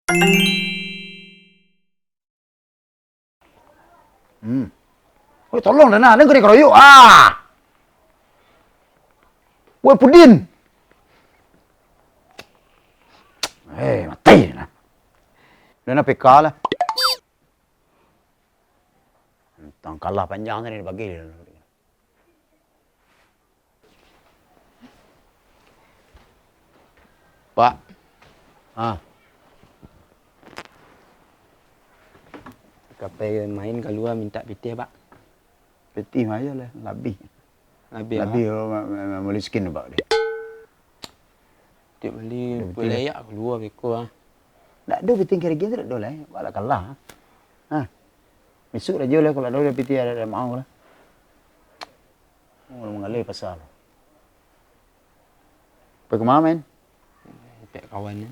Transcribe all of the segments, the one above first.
Oi, tolong dah nak, dengar keroyok. Woi, Pudin. Mati nah. Dana PK lah. Tang kalah panjang tadi bagi dia. Pak. Kapai main keluar minta piti Pak. Peti aja lah, lebih beli skin Pak dia. Dia beli layak keluar beko Tak ada peti kira gitu tak ada lah. Bala kalah. Besok dah jual lah kalau ada peti ada mau lah. Mau mengalir pasal. Pergi kemana men? Pek kawan ni.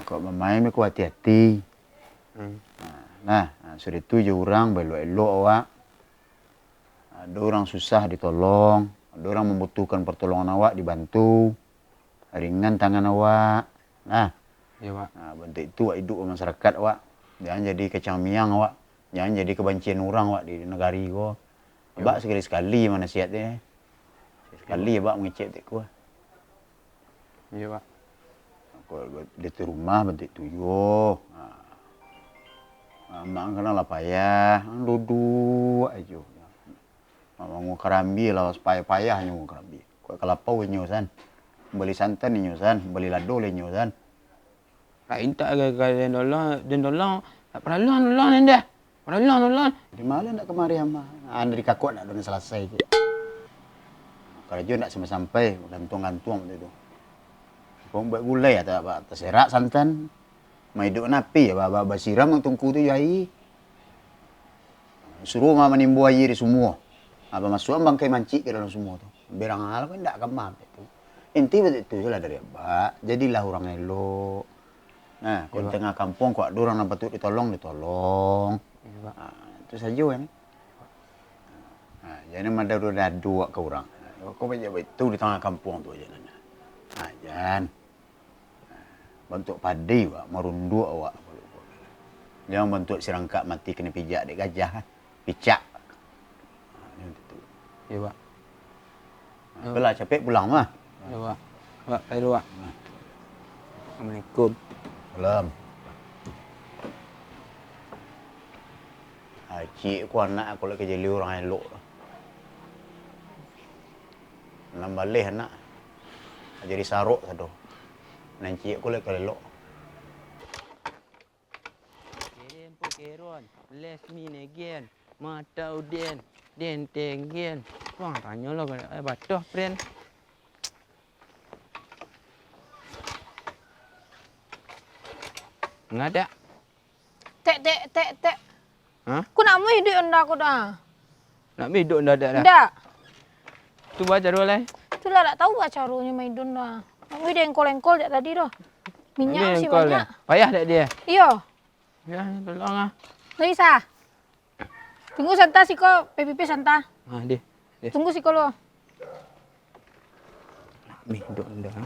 Kau bermain kau hati-hati. Sudah itu je orang belok-elok awak. Ada orang susah ditolong, ada orang membutuhkan pertolongan awak dibantu. Ringan tangan awak. Ya Pak. Bentuk itu awak hidup masyarakat awak. Jangan jadi kacang miang awak. Jangan jadi kebencian orang awak di negara ko. Abak sekali-sekali mana nasihat dia. Sekali abak mengecek tak ku. Ya Pak. Kalau di rumah bentuk tuyuh. Mak kena lah payah, duduk aja. Mau kerambi lah, payah nyu kerambi. Kau kelapau nyusan, beli santan nyusan, beli lado nyusan. Tak intak ke den dolang, tak pernah dolang dah. Pernah dolang. Di mana nak kemari hamba? Anda di kakak nak dengan selesai je. Kerja nak sampai gantung-gantung itu. Kau buat gulai atau apa? Terserak santan. Mai duk napi ya baba siram ang tungku tu yai. Suruh mama nimbu air di semua. Apa masuk bangkai mancik ke dalam semua tu. Berang hal kau ndak kemam itu. Inti betul lah dari abak. Jadilah orang elok. Nah, kau tengah kampung kau ada orang nampak tu ditolong. Itu saja kan. Jadi mana dah dua ke orang. Kau banyak itu di tengah kampung tu aja. Jangan. Bentuk padi awak, merunduk awak. Jangan bentuk serangkak mati kena pijak dek gajah. Picak. Ya Pak. Belah capek pulang mah. Ya Pak. Pak, saya dulu Pak. Assalamualaikum. Salam. Cik aku anak aku lagi jadi orang elok. Nambah leh anak. Jadi saruk satu. Nanti aku lagi elok. Keren pun keron. Bless me again. Mata uden. Den tenggen. Wah, tanya lah kalau batuh friend. Enggak ada. Tek. Hah? Aku nak main hidup anda aku dah. Nak hidup dah dah. Dah. Tu baca dulu lah. Itulah tak tahu bah caranya main hidup dah. Aku dah engkol jak tadi dah. Minyak masih banyak. Payah tak dia? Iya. Ya, tolong ah. Tak bisa. Tunggu santa siko, PPP santa. Dia. Tunggu siko lo. Nak hidup dah.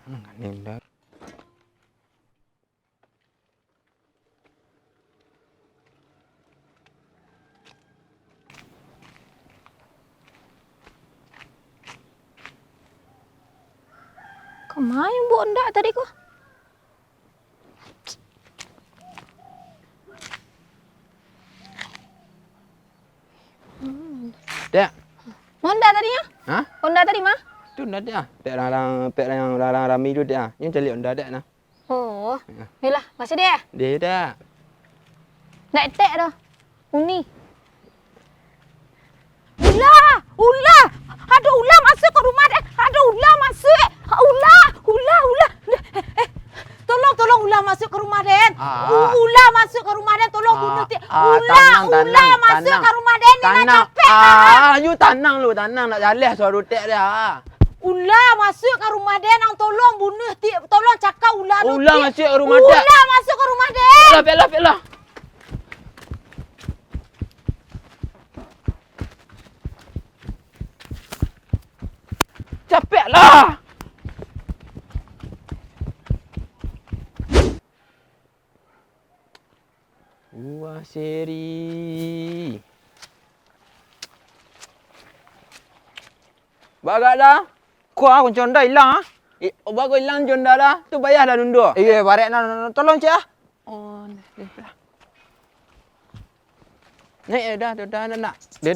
Enggak ni dah. Kau main bu anda tadi kau? Tak. Honda tadi ya? Hah? Honda tadi mah? Tu dah dah. Tak yang rami tu dah. Yang cari dah dah nah. Oh. Yalah, masih dia. Dia dah. Nak tek dah. Uni. Ular! Ada ular masuk ke rumah dia. Ada ular masuk. Ular. Tolong ular masuk ke rumah Den. Ular masuk ke rumah Den. Tolong bunuh dia. Ular masuk ke rumah Den. Ni nak capek. You tenang lu, tenang nak jalan suara tek dia. Ular masuk ke rumah Den. Tolong bunuh dia. Tolong cakap ular tu. Ular masuk ke rumah tek. Ular masuk ke rumah Den. Pelah. Capeklah. seri. Bagak dah. Kuah aku conda hilang ah. Obat kau hilang conda dah. Tu bayar dah dulu. Barek nak tolong cik ah. Oh, ni dah. Naik dah nak. Deh.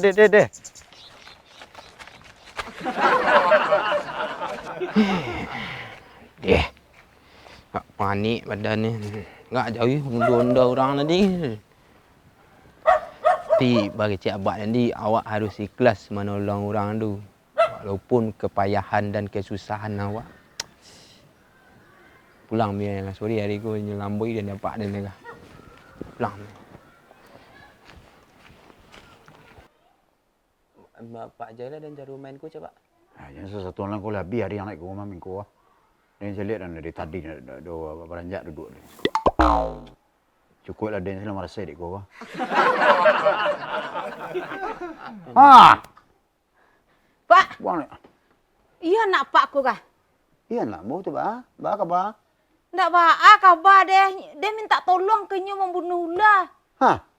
Dia. Tak panik badan ni. Enggak jauh honda orang tadi. Tapi bagi Cik Abad tadi, awak harus ikhlas menolong orang tu. Walaupun kepayahan dan kesusahan awak. Pulang biar sorry hari ku nyelambui dan dapat dia negah. Pulang. Pak Jaya dan jarum main ku coba. Yang satu orang kau lebih hari yang naik ke rumah minggu. Dan saya lihat dari tadi ada beranjak duduk. Cukup lah dia selama rasa dik kau. Pak, Buang ni. iya nak pak ku kah? Iya lah, mau tu bah. Bah ke bah? Ndak ba, kabar deh. Dia minta tolong ke nyu membunuh ular.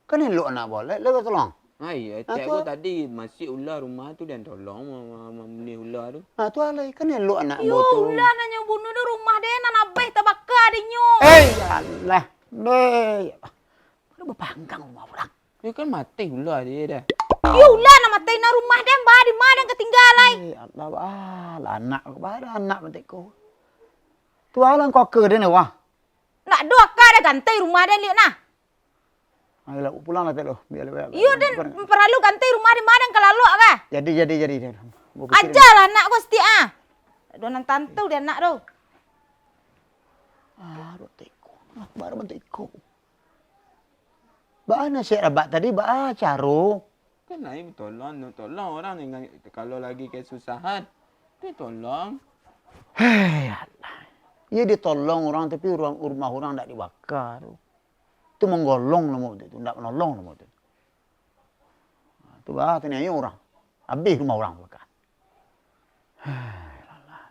Kan ni lu anak boleh, lu tolong. Hai, cik aku tadi masih ular rumah tu dan tolong membunuh ular tu. Tu alai, kan ni lu anak Yo, botol. ular nak nyu bunuh di rumah dia nak nabeh terbakar di nyu. Allah. Deh. Lu berpanggang rumah orang. Dia kan mati ular dia dah. Yo, ular nak mati na rumah dia, bah di mana yang ketinggalan. Allah, lah anak aku bah ada anak mati ku. Tu alang kau ke dia ni wah. Nak dua kah dia ganti rumah dia lihat nah. Ayolah pulang lah tu. Biar biar. Yo, dia perlu ganti rumah di mana yang kelaluk kah? Jadi. Ajarlah anak kau setiap ah. Donan tantu dia anak tu. Rotiku. Baru mentiku. Bagaimana si rabat tadi? Bagaimana caro? Kan naik tolong orang dengan kalau lagi kesusahan. Dia tolong. Hei Allah. Ia ditolong orang tapi rumah orang tak dibakar. Itu menggolong nama tu. Tak menolong nama tu. Tu bah tanya orang. Habis rumah orang bakar. Hei Allah.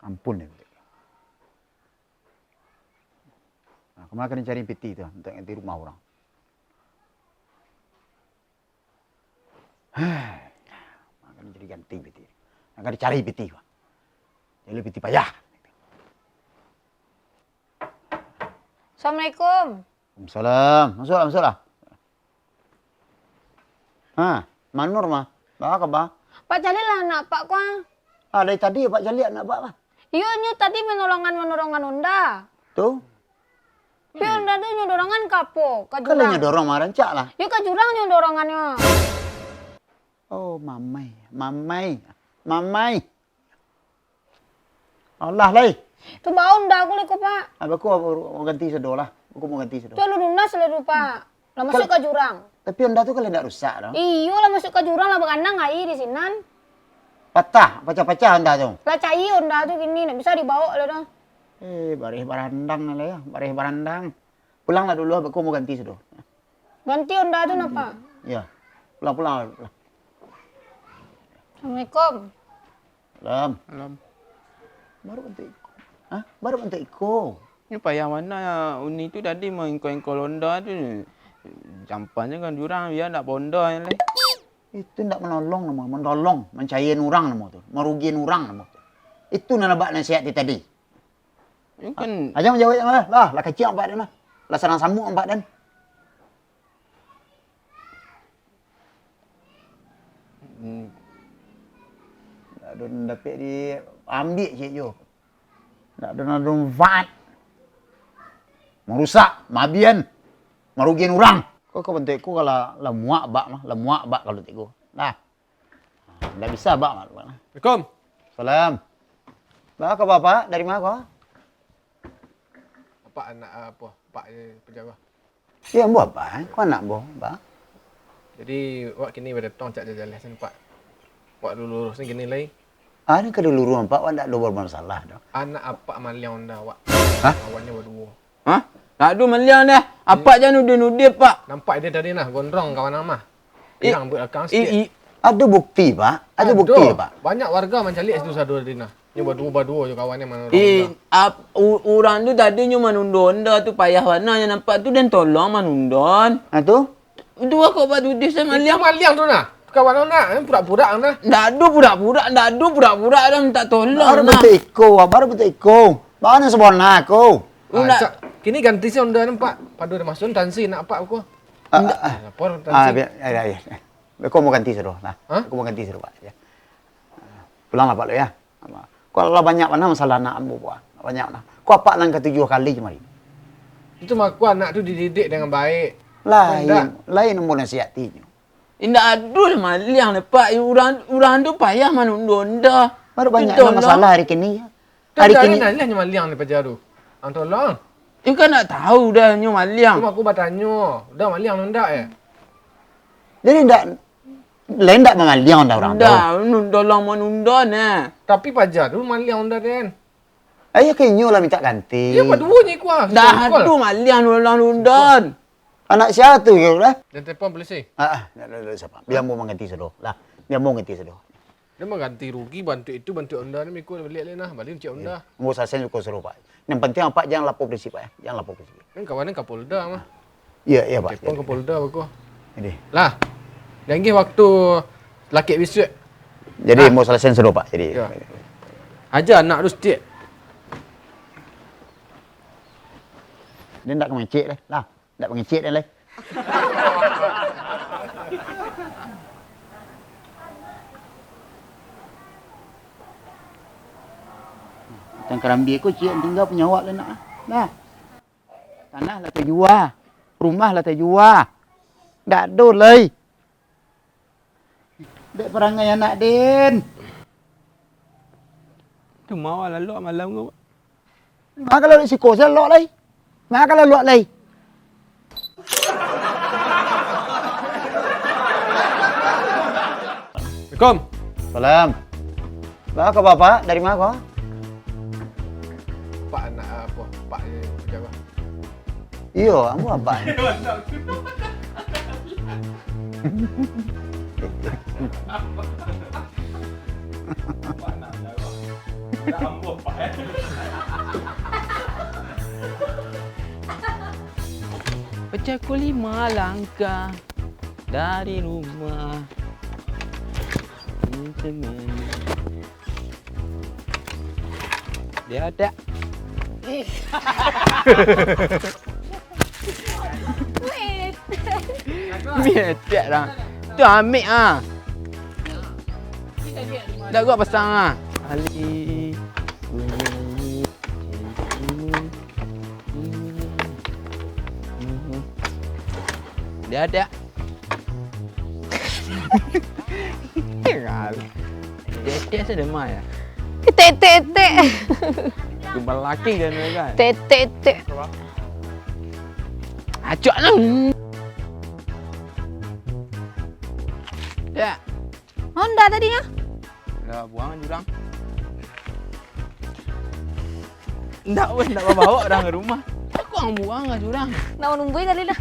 Ampun ya. Kemarin kena cari peti tu untuk ganti rumah orang. Kena jadi ganti peti. Kena cari peti. Jadi peti payah. Assalamualaikum. Waalaikumsalam. Masuklah. Manur mah. Bah ke bah? Pak Jalil lah anak Pak Kuang. Dari tadi Pak Jalil nak bah bah. Iya nyu tadi menolongan unda. Tu. Pi unda tu nyu dorongan kapo, ka Kalau jurang. dorong marancak lah. Yo ka jurang nyu dorongannya. Oh, mamai. Allah lai. Tu bau unda aku liko Pak. Aku mau ganti sedol lah. Aku mau ganti sedol. Tu lu lunas lu Pak. Lah masuk ka jurang. Tapi anda tu kalau tidak rusak dah. Iyo lah masuk ka jurang lah bagandang ai di sinan. Pecah anda tu. Lah cai unda tu gini nak bisa dibawa lah dah. Barih barandang lah ya. Barih barandang. Pulanglah dulu, aku mau ganti sedol. Ganti unda tu nak Pak. Ya. Pulang. Assalamualaikum. Salam. Baru bentuk iko. Ni payah mana uni tu tadi mengko londa tu. Jampannya kan jurang biar tak bonda yang lain. Itu tidak menolong, mencayain orang nama tu. Merugiin orang nama tu. Itu nak nasihat dia tadi. Ini kan Aja menjawab yang lah kecil empat dan lah. Lah sarang samuk empat dan. Tak ada dapat dia ambil cik Jo. Tak ada manfaat. Merusak, mabian, merugiin orang. Kau bentuk ku kalau lemuak bak kalau tiku. Nah. Tak bisa bak mak. Assalamualaikum. Salam. Bak ke bapak? Dari mana kau? Pak anak apa? Pak pejabat. Ya, buat apa? Kau anak boh, bak? Jadi wak kini berdatang cak jalan sen Pak. Wak lurus ni gini lagi. Ini keduluruan Pak, wak tak ada bermasalah dah. Anak apa maliang dah wak. Hah? Awalnya berdua. Hah? Tak ada melian dah. Apa jangan nudih-nudih Pak. Nampak dia tadi nah gondrong kawan amah. Hilang buat akang sikit. Ada bukti Pak? Ada bukti Pak? Banyak warga mencari itu satu tadi nah. Ni berdua je kawannya mana orang Eh, Honda. orang tu tadi nyo manundon tu payah warnanya nampak tu dan tolong manundon. Ha tu? Dua kau batu dia sama Liang maliang tu nah. Kawan Honda, pura-pura nah. ndak ada pura-pura dah minta tolong Baru nah. betul iko. Mana sebona aku? Una- Kini ganti si Honda nampak. Padu ada masuk tansi nak apa aku. Lapor tansi. Biar, ya. Aku mau ganti sedoh. Nah, Hah? aku mau ganti sedoh Pak. Ya. Pulang lah Pak lo ya. Kalau banyak mana masalah nak ambu Pak. Banyak mana. Kau apa nang ke-7 kali cuma ini? Itu mak aku anak tu dididik dengan baik. Lain mau nasihatinya. Indak adul maliang lepak orang tu payah manundon dah. Baru banyak Betul lah masalah hari kini. Hari Hari kini. ni hanya maliang ni pajar tu. Ang tolong. You kan nak tahu dah nyo maliang. Tu mak aku bertanya. Dah maliang Honda ya? Jadi lain tak memaliang dah orang tu. Dah tolong manundon Tapi pajar tu maliang Honda Den. Ayo kenyo lah minta ganti. Ya berdua ni kuah. Dah tu maliang tolong nundon. Anak siapa tu ya lah? Dan telefon polisi. Dah siapa? Biar mau mengganti sedoh lah. Biar mau ganti sedoh. Dia mau ganti rugi bantu itu bantu Honda ni mikul balik lah. Balik cik Honda. Mau selesai juga sedoh Pak. Yang penting apa jangan lapor polisi Pak ya. Jangan lapor polisi. Kan kawannya Kapolda mah. Iya Pak. Telefon Kapolda aku. Jadi Lah. Jangan waktu laki bisut. mau selesai sedoh Pak. Jadi Ya. Ajar anak tu setiap. dia tak mengecek lah. Tak mengecek dah lah. Tang kerambi aku cik tinggal punya awak lah nak. Nah. Tanah lah terjual. Rumah lah terjual. Tak ada lah. Dek perangai anak Den. Tu mau lalu malam kau. Mak kalau si kau saya lok lah. Mak kalau lok lah. Assalamualaikum. Salam. Bapak ke bapak? Dari mana kau? Pak anak apa? Pak je jaga. Iya, kamu apa? Pecahku 5 langkah dari rumah. Dia ada. Mietek dah. Tu ambil ah. Dah gua pasang ah. Ali. Dia ada. Dia ada mai ah. Tek. Jumpa lelaki kan kan. Tek. Acak lah. Ya. Honda tadi ya? Dah buang jurang. Ndak bawa orang ke rumah. Aku ang buang ke jurang. Nak menunggu kali lah.